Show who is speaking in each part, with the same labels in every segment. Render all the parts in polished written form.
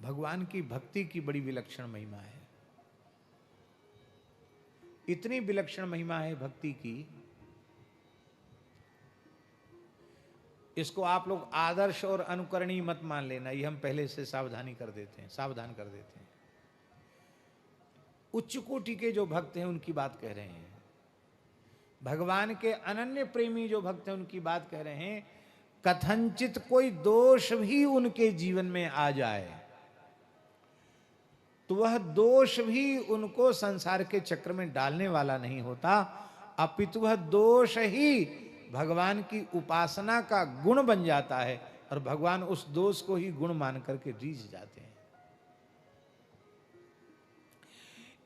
Speaker 1: भगवान की भक्ति की बड़ी विलक्षण महिमा है। इतनी विलक्षण महिमा है भक्ति की, इसको आप लोग आदर्श और अनुकरणीय मत मान लेना, ये हम पहले से सावधान कर देते हैं। उच्च कोटि के जो भक्त हैं उनकी बात कह रहे हैं, भगवान के अनन्य प्रेमी जो भक्त हैं उनकी बात कह रहे हैं। कथनचित कोई दोष भी उनके जीवन में आ जाए तो वह दोष भी उनको संसार के चक्र में डालने वाला नहीं होता, अपितु वह दोष ही भगवान की उपासना का गुण बन जाता है और भगवान उस दोष को ही गुण मान करके रीझ जाते हैं।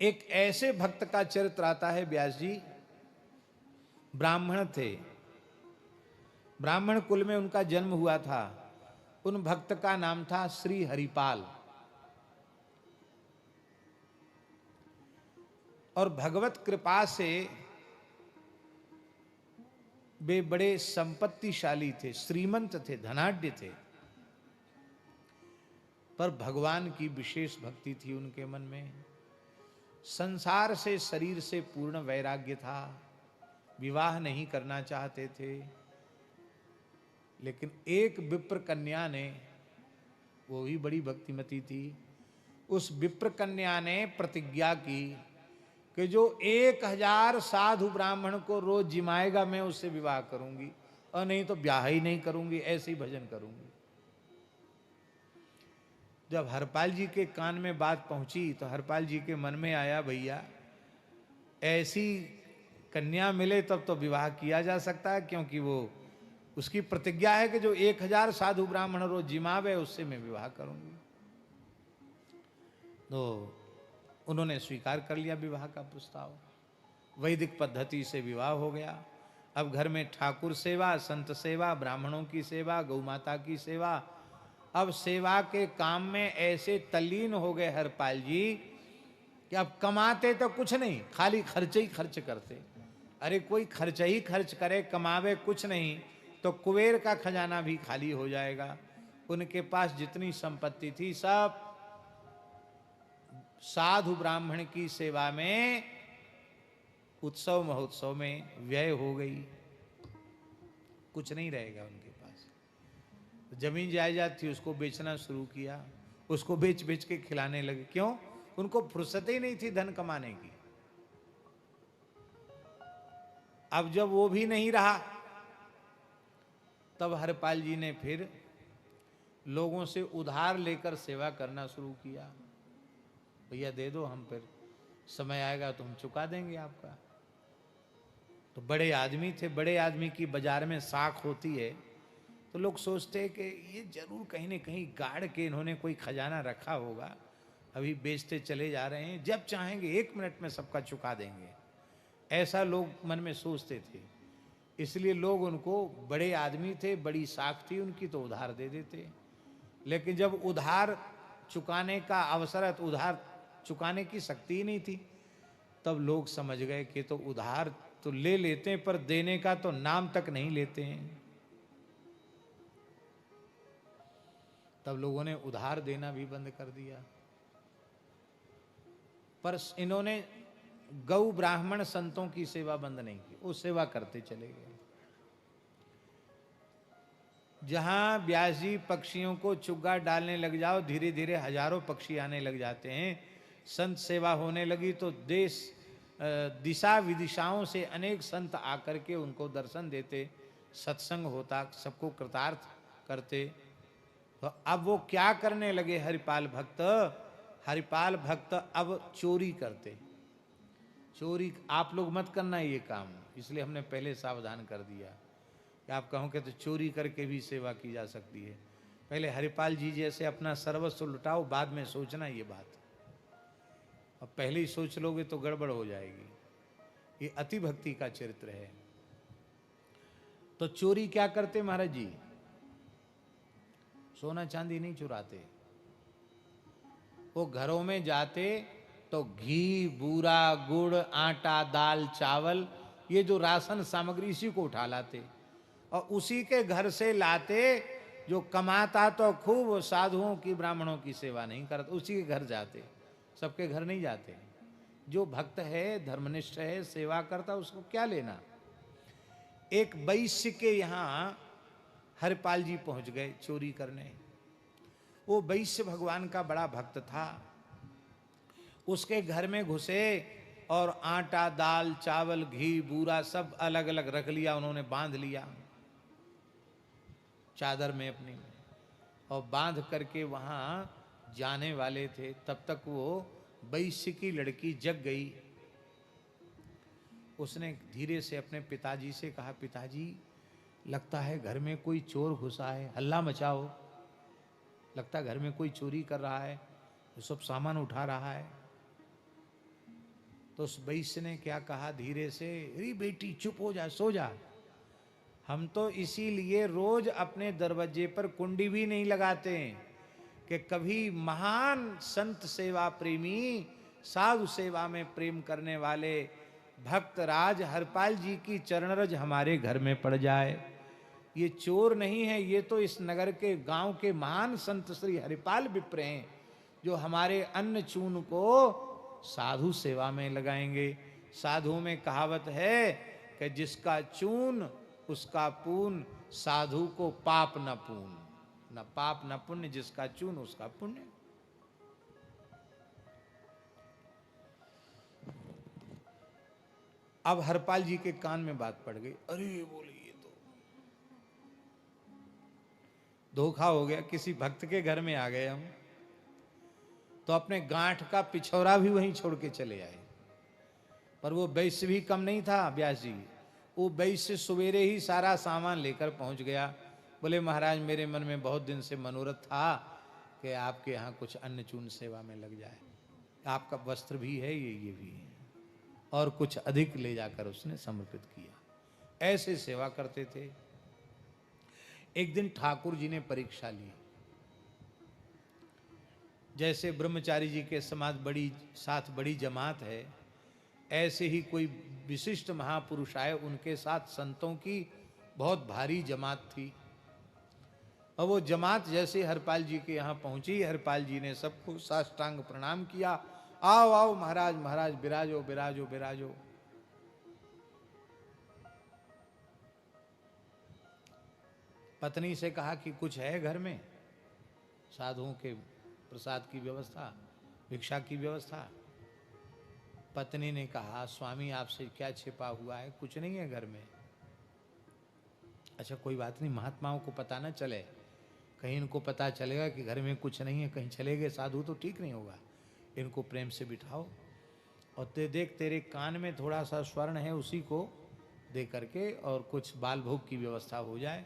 Speaker 1: एक ऐसे भक्त का चरित्र आता है, व्यास जी ब्राह्मण थे, ब्राह्मण कुल में उनका जन्म हुआ था। उन भक्त का नाम था श्री हरिपाल, और भगवत कृपा से वे बड़े संपत्तिशाली थे, श्रीमंत थे, धनाढ्य थे, पर भगवान की विशेष भक्ति थी उनके मन में। संसार से, शरीर से पूर्ण वैराग्य था, विवाह नहीं करना चाहते थे। लेकिन एक विप्र कन्या ने, वो भी बड़ी भक्तिमती थी, उस विप्र कन्या ने प्रतिज्ञा की कि जो 1000 साधु ब्राह्मण को रोज जिमाएगा मैं उससे विवाह करूंगी, और नहीं तो ब्याह ही नहीं करूंगी, ऐसे ही भजन करूंगी। जब हरपाल जी के कान में बात पहुंची तो हरपाल जी के मन में आया, भैया ऐसी कन्या मिले तब तो विवाह किया जा सकता है, क्योंकि वो उसकी प्रतिज्ञा है कि जो 1000 साधु ब्राह्मण रोज जिमावे उससे मैं विवाह करूंगी। तो उन्होंने स्वीकार कर लिया विवाह का प्रस्ताव, वैदिक पद्धति से विवाह हो गया। अब घर में ठाकुर सेवा, संत सेवा, ब्राह्मणों की सेवा, गौ माता की सेवा, अब सेवा के काम में ऐसे तल्लीन हो गए हरपाल जी कि अब कमाते तो कुछ नहीं, खाली खर्च ही खर्च करते। अरे कोई खर्च ही खर्च करे, कमावे कुछ नहीं तो कुबेर का खजाना भी खाली हो जाएगा। उनके पास जितनी संपत्ति थी सब साधु ब्राह्मण की सेवा में, उत्सव महोत्सव में व्यय हो गई, कुछ नहीं रहेगा उनके पास। जमीन जायदाद थी उसको बेचना शुरू किया, उसको बेच बेच के खिलाने लगे। क्यों? उनको फुर्सत ही नहीं थी धन कमाने की। अब जब वो भी नहीं रहा तब हरपाल जी ने फिर लोगों से उधार लेकर सेवा करना शुरू किया। भैया दे दो, हम फिर समय आएगा तो हम चुका देंगे आपका। तो बड़े आदमी थे, बड़े आदमी की बाजार में साख होती है, तो लोग सोचते हैं कि ये जरूर कहीं न कहीं गाड़ के इन्होंने कोई खजाना रखा होगा, अभी बेचते चले जा रहे हैं, जब चाहेंगे 1 मिनट में सबका चुका देंगे, ऐसा लोग मन में सोचते थे। इसलिए लोग उनको, बड़े आदमी थे, बड़ी साख थी उनकी, तो उधार दे देते। लेकिन जब उधार चुकाने का अवसर है तो उधार चुकाने की शक्ति ही नहीं थी, तब लोग समझ गए कि तो उधार तो ले लेते हैं पर देने का तो नाम तक नहीं लेते हैं। तब लोगों ने उधार देना भी बंद कर दिया। पर इन्होंने गौ ब्राह्मण संतों की सेवा बंद नहीं की, वो सेवा करते चले गए। जहां व्यास जी पक्षियों को चुग्गा डालने लग जाओ, धीरे धीरे हजारों पक्षी आने लग जाते हैं। संत सेवा होने लगी तो देश दिशा विदिशाओं से अनेक संत आकर के उनको दर्शन देते, सत्संग होता, सबको कृतार्थ करते। तो अब वो क्या करने लगे हरिपाल भक्त? हरिपाल भक्त अब चोरी करते। चोरी आप लोग मत करना ये काम, इसलिए हमने पहले सावधान कर दिया कि आप कहोगे तो चोरी करके भी सेवा की जा सकती है। पहले हरिपाल जी जैसे अपना सर्वस्व लुटाओ, बाद में सोचना ये बात। अब पहले ही सोच लोगे तो गड़बड़ हो जाएगी। ये अति भक्ति का चरित्र है। तो चोरी क्या करते महाराज जी? सोना चांदी नहीं चुराते, वो घरों में जाते तो घी, बूरा, गुड़, आटा, दाल, चावल, ये जो राशन सामग्री इसी को उठा लाते और उसी के घर से लाते जो कमाता तो खूब, साधुओं की ब्राह्मणों की सेवा नहीं करता, उसी के घर जाते, सबके घर नहीं जाते। जो भक्त है, धर्मनिष्ठ है, सेवा करता, उसको क्या लेना। एक वैश्य के यहाँ हरिपाल जी पहुंच गए चोरी करने। वो वैश्य भगवान का बड़ा भक्त था। उसके घर में घुसे और आटा, दाल, चावल, घी, बूरा सब अलग अलग रख लिया, उन्होंने बांध लिया चादर में अपनी में, और बांध करके वहां जाने वाले थे। तब तक वो वैश्य की लड़की जग गई। उसने धीरे से अपने पिताजी से कहा, पिताजी लगता है घर में कोई चोर घुसा है, हल्ला मचाओ, लगता है घर में कोई चोरी कर रहा है, वो सब सामान उठा रहा है। तो उस वैश्य ने क्या कहा धीरे से, अरे बेटी चुप हो जा, सो जा। हम तो इसीलिए रोज अपने दरवाजे पर कुंडी भी नहीं लगाते कि कभी महान संत सेवा प्रेमी, साधु सेवा में प्रेम करने वाले भक्त राज हरपाल जी की चरणरज हमारे घर में पड़ जाए। ये चोर नहीं है, ये तो इस नगर के गांव के महान संत श्री हरिपाल विप्र हैं, जो हमारे अन्न चून को साधु सेवा में लगाएंगे। साधु में कहावत है कि जिसका चून उसका पून, साधु को पाप न पून, न पाप न पुण्य, जिसका चून उसका पुण्य। अब हरपाल जी के कान में बात पड़ गई, अरे बोले ये तो धोखा हो गया, किसी भक्त के घर में आ गए हम। तो अपने गांठ का पिछौरा भी वहीं छोड़ के चले आए। पर वो वैश्य भी कम नहीं था व्यास जी। वो वैश्य सवेरे ही सारा सामान लेकर पहुंच गया। बोले महाराज मेरे मन में बहुत दिन से मनोरथ था कि आपके यहाँ कुछ अन्न चून सेवा में लग जाए। आपका वस्त्र भी है, ये भी है, और कुछ अधिक ले जाकर उसने समर्पित किया। ऐसे सेवा करते थे। एक दिन ठाकुर जी ने परीक्षा ली। जैसे ब्रह्मचारी जी के समाज साथ बड़ी जमात है, ऐसे ही कोई विशिष्ट महापुरुष आए, उनके साथ संतों की बहुत भारी जमात थी। और वो जमात जैसे हरपाल जी के यहाँ पहुंची, हरपाल जी ने सबको साष्टांग प्रणाम किया। आओ आओ महाराज, महाराज विराजो विराजो विराजो। पत्नी से कहा कि कुछ है घर में, साधुओं के प्रसाद की व्यवस्था, भिक्षा की व्यवस्था। पत्नी ने कहा स्वामी आपसे क्या छिपा हुआ है, कुछ नहीं है घर में। अच्छा कोई बात नहीं, महात्माओं को पता न चले, कहीं इनको पता चलेगा कि घर में कुछ नहीं है, कहीं चले गए साधु तो ठीक नहीं होगा। इनको प्रेम से बिठाओ और देख तेरे कान में थोड़ा सा स्वर्ण है, उसी को दे करके और कुछ बाल भोग की व्यवस्था हो जाए,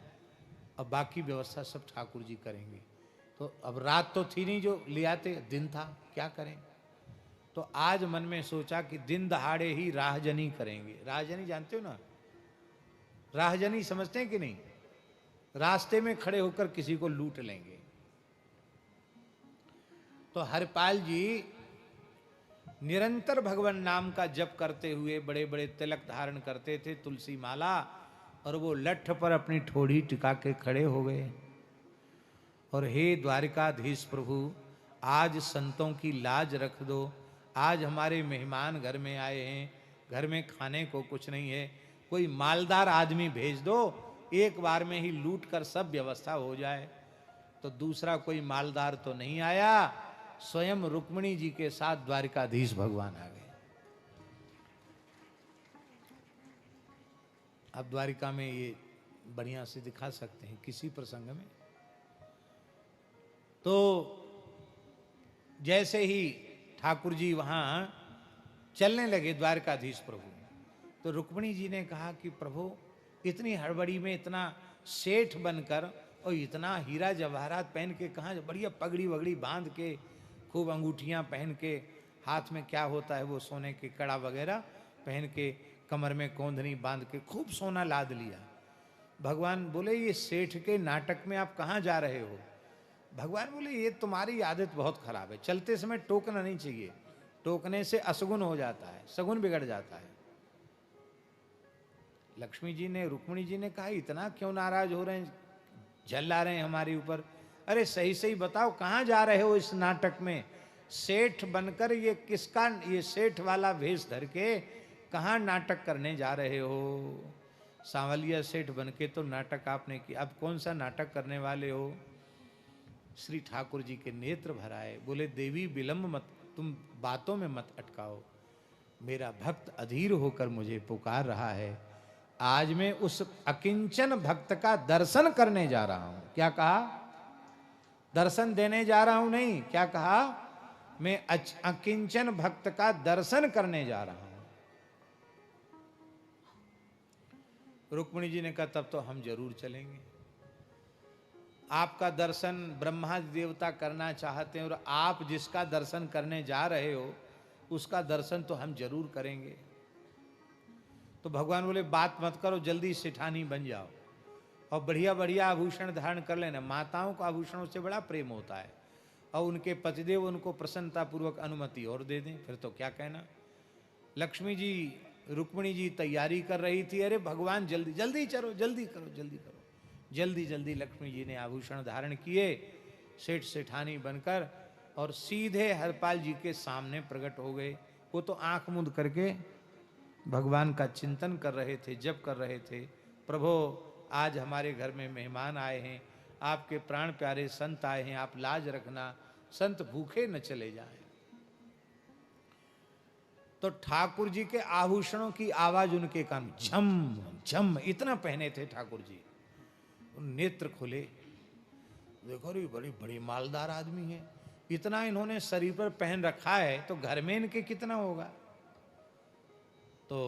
Speaker 1: अब बाकी व्यवस्था सब ठाकुर जी करेंगे। तो अब रात तो थी नहीं जो ले आते, दिन था, क्या करें। तो आज मन में सोचा कि दिन दहाड़े ही राहजनी करेंगे। राहजनी जानते हो ना, राहजनी समझते हैं कि नहीं, रास्ते में खड़े होकर किसी को लूट लेंगे। तो हरपाल जी निरंतर भगवान नाम का जप करते हुए बड़े बड़े तिलक धारण करते थे, तुलसी माला, और वो लठ पर अपनी ठोड़ी टिका के खड़े हो गए। और हे द्वारिकाधीश प्रभु, आज संतों की लाज रख दो, आज हमारे मेहमान घर में आए हैं, घर में खाने को कुछ नहीं है, कोई मालदार आदमी भेज दो, एक बार में ही लूट कर सब व्यवस्था हो जाए। तो दूसरा कोई मालदार तो नहीं आया, स्वयं रुक्मिणी जी के साथ द्वारिकाधीश भगवान आ गए। अब द्वारिका में ये बढ़िया से दिखा सकते हैं किसी प्रसंग में। तो जैसे ही ठाकुर जी वहां चलने लगे द्वारकाधीश प्रभु, तो रुक्मिणी जी ने कहा कि प्रभु इतनी हड़बड़ी में इतना सेठ बनकर और इतना हीरा जवाहरात पहन के कहाँ, बढ़िया पगड़ी वगड़ी बांध के, खूब अंगूठियां पहन के, हाथ में क्या होता है वो सोने के कड़ा वगैरह पहन के, कमर में कोंधनी बांध के खूब सोना लाद लिया। भगवान बोले ये सेठ के नाटक में आप कहाँ जा रहे हो। भगवान बोले ये तुम्हारी आदत बहुत खराब है, चलते समय टोकना नहीं चाहिए, टोकने से असगुन हो जाता है, सगुन बिगड़ जाता है। लक्ष्मी जी ने, रुक्मिणी जी ने कहा इतना क्यों नाराज हो रहे हैं, झल्ला रहे हैं हमारे ऊपर। अरे सही सही बताओ कहाँ जा रहे हो इस नाटक में? सेठ बनकर ये किसका, ये सेठ वाला भेष धर के कहाँ नाटक करने जा रहे हो? सांवलिया सेठ बन के तो नाटक आपने किया, अब कौन सा नाटक करने वाले हो? श्री ठाकुर जी के नेत्र भराए, बोले देवी विलंब मत, तुम बातों में मत अटकाओ, मेरा भक्त अधीर होकर मुझे पुकार रहा है। आज मैं उस अकिंचन भक्त का दर्शन करने जा रहा हूं। क्या कहा? दर्शन देने जा रहा हूं नहीं, क्या कहा? मैं अकिंचन भक्त का दर्शन करने जा रहा हूं। रुक्मिणी जी ने कहा तब तो हम जरूर चलेंगे। आपका दर्शन ब्रह्मा देवता करना चाहते हैं और आप जिसका दर्शन करने जा रहे हो उसका दर्शन तो हम जरूर करेंगे। तो भगवान बोले बात मत करो, जल्दी सेठानी बन जाओ और बढ़िया बढ़िया आभूषण धारण कर लेना। माताओं को आभूषणों से बड़ा प्रेम होता है और उनके पतिदेव उनको प्रसन्नता पूर्वक अनुमति और दे दें, फिर तो क्या कहना। लक्ष्मी जी, रुक्मिणी जी तैयारी कर रही थी, अरे भगवान जल्दी जल्दी चलो, जल्दी करो, जल्दी करो। जल्दी जल्दी लक्ष्मी जी ने आभूषण धारण किए, सेठ सेठानी बनकर, और सीधे हरपाल जी के सामने प्रकट हो गए। वो तो आंख मूंद करके भगवान का चिंतन कर रहे थे, जप कर रहे थे। प्रभो आज हमारे घर में मेहमान आए हैं, आपके प्राण प्यारे संत आए हैं, आप लाज रखना, संत भूखे न चले जाएं। तो ठाकुर जी के आभूषणों की आवाज उनके कान झम झम, इतना पहने थे ठाकुर जी। नेत्र खुले, देखो रे बड़ी बड़ी मालदार आदमी है, इतना इन्होंने शरीर पर पहन रखा है तो घर में इनके कितना होगा। तो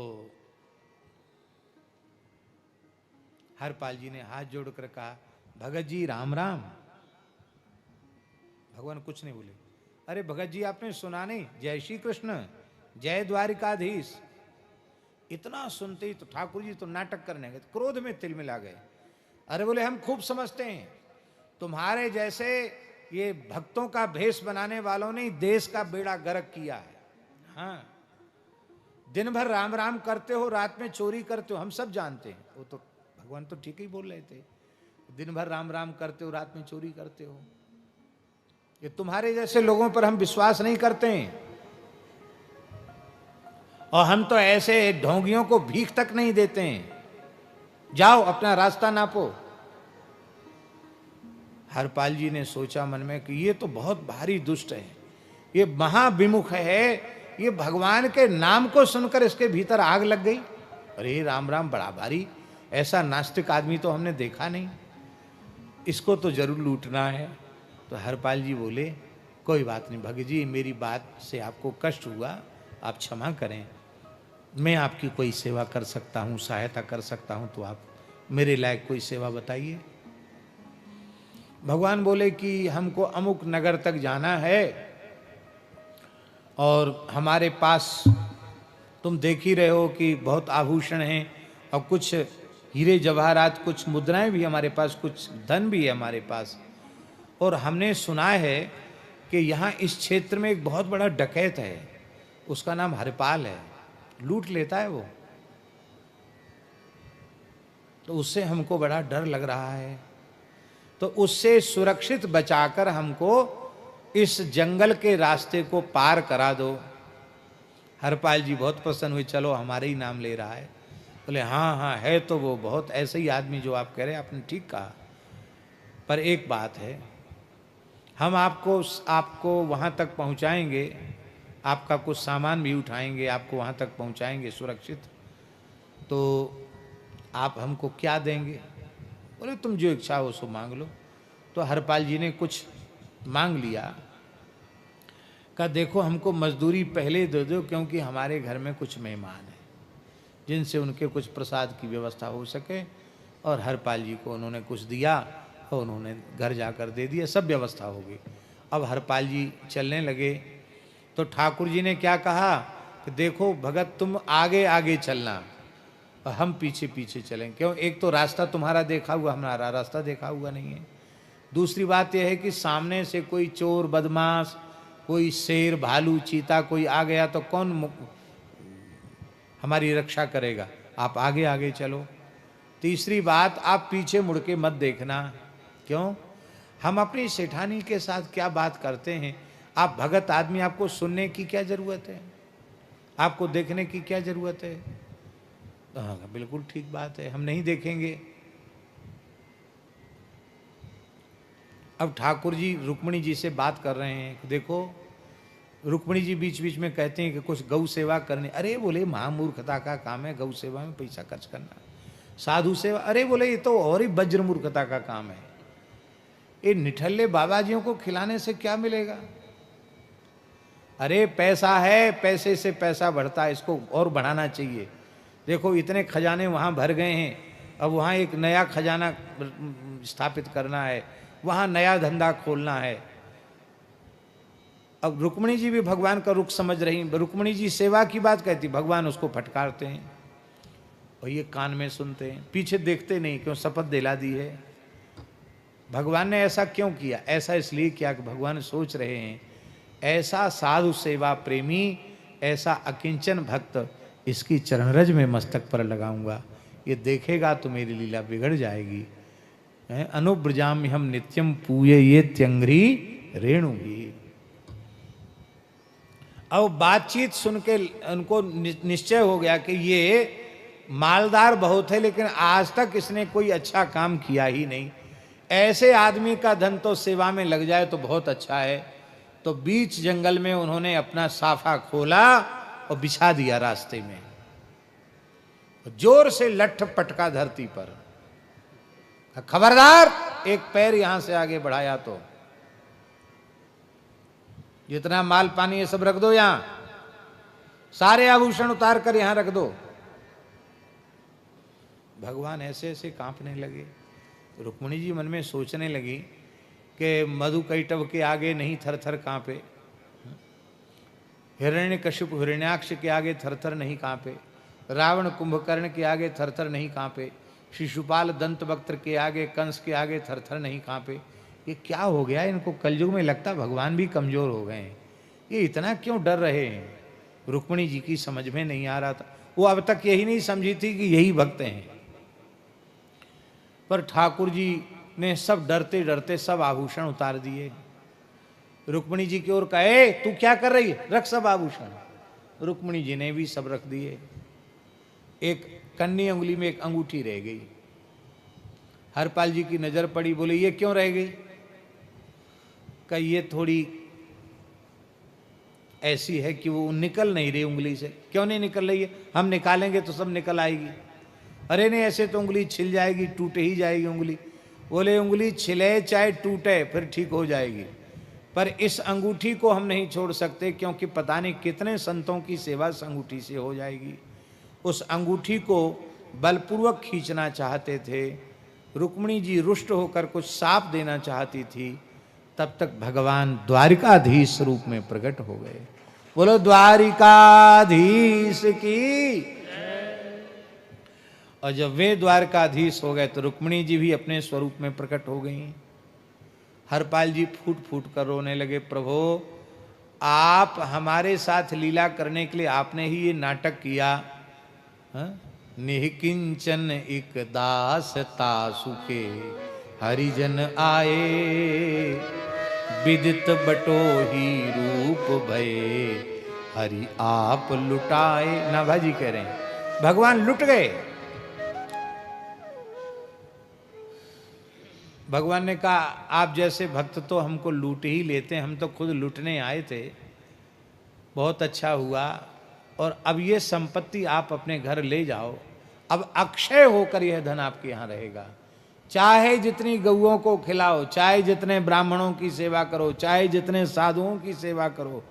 Speaker 1: हरपाल जी ने हाथ जोड़कर कहा भगत जी राम राम। भगवान कुछ नहीं बोले। अरे भगत जी आपने सुना नहीं, जय श्री कृष्ण, जय द्वारिकाधीश। इतना सुनते ही तो ठाकुर जी तो नाटक करने गए, क्रोध में तिलमिला गए। अरे बोले हम खूब समझते हैं, तुम्हारे जैसे ये भक्तों का भेष बनाने वालों ने देश का बेड़ा गर्क किया है। हाँ, दिन भर राम राम करते हो, रात में चोरी करते हो, हम सब जानते हैं। वो तो भगवान तो ठीक ही बोल रहे थे, दिन भर राम राम करते हो, रात में चोरी करते हो। ये तुम्हारे जैसे लोगों पर हम विश्वास नहीं करते हैं, और हम तो ऐसे ढोंगियों को भीख तक नहीं देते हैं। जाओ अपना रास्ता नापो। हरपाल जी ने सोचा मन में कि ये तो बहुत भारी दुष्ट है, ये महाविमुख है, ये भगवान के नाम को सुनकर इसके भीतर आग लग गई। अरे राम राम बड़ा भारी, ऐसा नास्तिक आदमी तो हमने देखा नहीं, इसको तो जरूर लूटना है। तो हरपाल जी बोले कोई बात नहीं भगत जी, मेरी बात से आपको कष्ट हुआ, आप क्षमा करें, मैं आपकी कोई सेवा कर सकता हूँ, सहायता कर सकता हूँ, तो आप मेरे लायक कोई सेवा बताइए। भगवान बोले कि हमको अमुक नगर तक जाना है और हमारे पास तुम देख ही रहे हो कि बहुत आभूषण हैं और कुछ हीरे जवाहरात, कुछ मुद्राएं भी हमारे पास, कुछ धन भी है हमारे पास, और हमने सुना है कि यहाँ इस क्षेत्र में एक बहुत बड़ा डकैत है, उसका नाम हरपाल है, लूट लेता है वो, तो उससे हमको बड़ा डर लग रहा है, तो उससे सुरक्षित बचाकर हमको इस जंगल के रास्ते को पार करा दो। हरपाल जी बहुत प्रसन्न हुए, चलो हमारे ही नाम ले रहा है। बोले हाँ हाँ है तो वो बहुत ऐसे ही आदमी जो आप कह रहे हैं, आपने ठीक कहा, पर एक बात है, हम आपको वहाँ तक पहुँचाएंगे, आपका कुछ सामान भी उठाएंगे, आपको वहाँ तक पहुँचाएंगे सुरक्षित, तो आप हमको क्या देंगे? बोले तुम जो इच्छा हो सो मांग लो। तो हरपाल जी ने कुछ मांग लिया, कहा देखो हमको मजदूरी पहले दे दो, क्योंकि हमारे घर में कुछ मेहमान हैं जिनसे उनके कुछ प्रसाद की व्यवस्था हो सके। और हरपाल जी को उन्होंने कुछ दिया और उन्होंने घर जाकर दे दिया, सब व्यवस्था हो गई। अब हरपाल जी चलने लगे तो ठाकुर जी ने क्या कहा कि देखो भगत तुम आगे आगे चलना और हम पीछे पीछे चलें, क्यों? एक तो रास्ता तुम्हारा देखा हुआ, हमारा रास्ता देखा हुआ नहीं है। दूसरी बात यह है कि सामने से कोई चोर बदमाश, कोई शेर भालू चीता कोई आ गया तो कौन हमारी रक्षा करेगा? आप आगे आगे चलो। तीसरी बात, आप पीछे मुड़ के मत देखना, क्यों? हम अपनी सेठानी के साथ क्या बात करते हैं? आप भगत आदमी, आपको सुनने की क्या जरूरत है? आपको देखने की क्या जरूरत है? हाँ, बिल्कुल ठीक बात है, हम नहीं देखेंगे। अब ठाकुर जी रुक्मिणी जी से बात कर रहे हैं, देखो रुक्मिणी जी बीच बीच में कहते हैं कि कुछ गौ सेवा करनी। अरे बोले महामूर्खता का काम है गौ सेवा में पैसा खर्च करना, साधु सेवा, अरे बोले ये तो और ही वज्र मूर्खता का काम है। ये निठल्ले बाबाजियों को खिलाने से क्या मिलेगा? अरे पैसा है, पैसे से पैसा बढ़ता है, इसको और बढ़ाना चाहिए। देखो इतने खजाने वहाँ भर गए हैं, अब वहाँ एक नया खजाना स्थापित करना है, वहाँ नया धंधा खोलना है। अब रुक्मिणी जी भी भगवान का रुख समझ रही, रुक्मिणी जी सेवा की बात कहती, भगवान उसको फटकारते हैं और ये कान में सुनते हैं, पीछे देखते नहीं, क्यों? शपथ दिला दी है। भगवान ने ऐसा क्यों किया? ऐसा इसलिए किया कि भगवान सोच रहे हैं ऐसा साधु सेवा प्रेमी, ऐसा अकिंचन भक्त, इसकी चरणरज में मस्तक पर लगाऊंगा, ये देखेगा तो मेरी लीला बिगड़ जाएगी। अनुब्रजाम हम नित्यम पूये ये त्यंग्री रेणु ही। अब बातचीत सुन के उनको निश्चय हो गया कि ये मालदार बहुत है, लेकिन आज तक इसने कोई अच्छा काम किया ही नहीं। ऐसे आदमी का धन तो सेवा में लग जाए तो बहुत अच्छा है। तो बीच जंगल में उन्होंने अपना साफा खोला और बिछा दिया रास्ते में, जोर से लठ पटका धरती पर, खबरदार एक पैर यहां से आगे बढ़ाया तो जितना माल पानी ये सब रख दो, यहां सारे आभूषण उतार कर यहां रख दो। भगवान ऐसे ऐसे कांपने लगे। रुक्मिणी जी मन में सोचने लगी कि मधुकैटभ के आगे नहीं थर थर कांपे, हिरण्यकशिपु हिरण्याक्ष के आगे थर थर नहीं कांपे, रावण कुंभकर्ण के आगे थर थर नहीं कांपे, शिशुपाल दंतवक्त्र के आगे, कंस के आगे थर थर नहीं कांपे। ये क्या हो गया इनको? कलयुग में लगता भगवान भी कमजोर हो गए हैं, ये इतना क्यों डर रहे हैं? रुक्मिणी जी की समझ में नहीं आ रहा था। वो अब तक यही नहीं समझी थी कि यही भक्त हैं, पर ठाकुर जी ने सब डरते डरते सब आभूषण उतार दिए। रुक्मिणी जी की ओर कहे, तू क्या कर रही है? रख सब आभूषण। रुक्मिणी जी ने भी सब रख दिए। एक कन्नी अंगुली में एक अंगूठी रह गई। हरपाल जी की नजर पड़ी, बोले ये क्यों रह गई? का ये थोड़ी ऐसी है कि वो निकल नहीं रही उंगली से। क्यों नहीं निकल रही है? हम निकालेंगे तो सब निकल आएगी। अरे नहीं, ऐसे तो उंगली छिल जाएगी, टूटे ही जाएगी उंगली। बोले उंगली छिले चाहे टूटे फिर ठीक हो जाएगी, पर इस अंगूठी को हम नहीं छोड़ सकते, क्योंकि पता नहीं कितने संतों की सेवा इस अंगूठी से हो जाएगी। उस अंगूठी को बलपूर्वक खींचना चाहते थे। रुक्मिणी जी रुष्ट होकर कुछ साप देना चाहती थी, तब तक भगवान द्वारिकाधीश रूप में प्रकट हो गए। बोलो द्वारिकाधीश की। और जब वे द्वारकाधीश हो गए तो रुक्मिणी जी भी अपने स्वरूप में प्रकट हो गई। हरपाल जी फूट फूट कर रोने लगे, प्रभु आप हमारे साथ लीला करने के लिए आपने ही ये नाटक किया। निहिकिंचन एक दास तासु के हरिजन आए, विदित बटो ही रूप भये, हरि आप लुटाए। नाभाजी कह रहे हैं भगवान लुट गए। भगवान ने कहा आप जैसे भक्त तो हमको लूट ही लेते हैं, हम तो खुद लूटने आए थे। बहुत अच्छा हुआ, और अब ये संपत्ति आप अपने घर ले जाओ। अब अक्षय होकर यह धन आपके यहाँ रहेगा। चाहे जितनी गौओं को खिलाओ, चाहे जितने ब्राह्मणों की सेवा करो, चाहे जितने साधुओं की सेवा करो,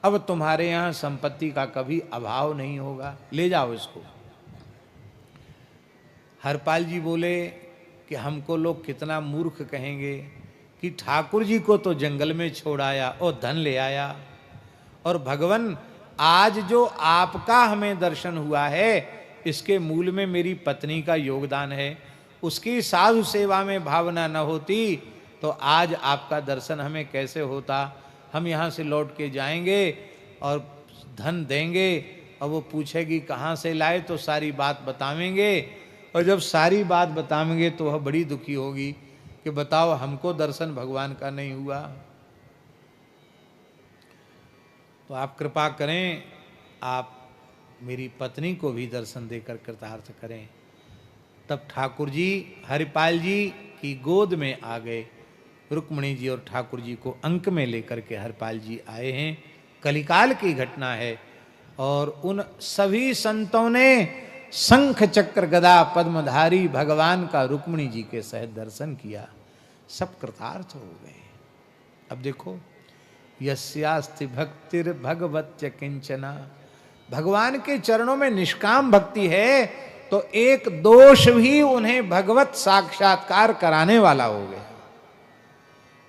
Speaker 1: अब तुम्हारे यहाँ संपत्ति का कभी अभाव नहीं होगा, ले जाओ इसको। हरपाल जी बोले कि हमको लोग कितना मूर्ख कहेंगे कि ठाकुर जी को तो जंगल में छोड़ आया और धन ले आया, और भगवान आज जो आपका हमें दर्शन हुआ है इसके मूल में मेरी पत्नी का योगदान है। उसकी साधु सेवा में भावना न होती तो आज आपका दर्शन हमें कैसे होता। हम यहाँ से लौट के जाएंगे और धन देंगे, और वो पूछेगी कहाँ से लाए, तो सारी बात बतावेंगे, और जब सारी बात बतावेंगे तो वह बड़ी दुखी होगी कि बताओ हमको दर्शन भगवान का नहीं हुआ। तो आप कृपा करें, आप मेरी पत्नी को भी दर्शन देकर कृतार्थ करें। तब ठाकुर जी हरिपाल जी की गोद में आ गए। रुक्मिणी जी और ठाकुर जी को अंक में लेकर के हरिपाल जी आए हैं। कलिकाल की घटना है। और उन सभी संतों ने शंख चक्र गदा पद्मधारी भगवान का रुक्मिणी जी के सहित दर्शन किया। सब कृतार्थ हो गए। अब देखो, यस्यास्ति भक्तिर भगवत्य किंचना, भगवान के चरणों में निष्काम भक्ति है तो एक दोष भी उन्हें भगवत साक्षात्कार कराने वाला हो गया।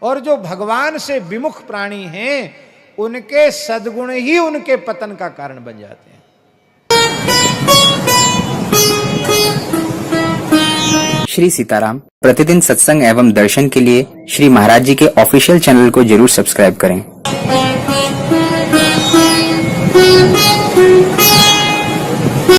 Speaker 1: और जो भगवान से विमुख प्राणी हैं, उनके सद्गुण ही उनके पतन का कारण बन जाते हैं।
Speaker 2: श्री सीताराम प्रतिदिन सत्संग एवं दर्शन के लिए श्री महाराज जी के ऑफिशियल चैनल को जरूर सब्सक्राइब करें।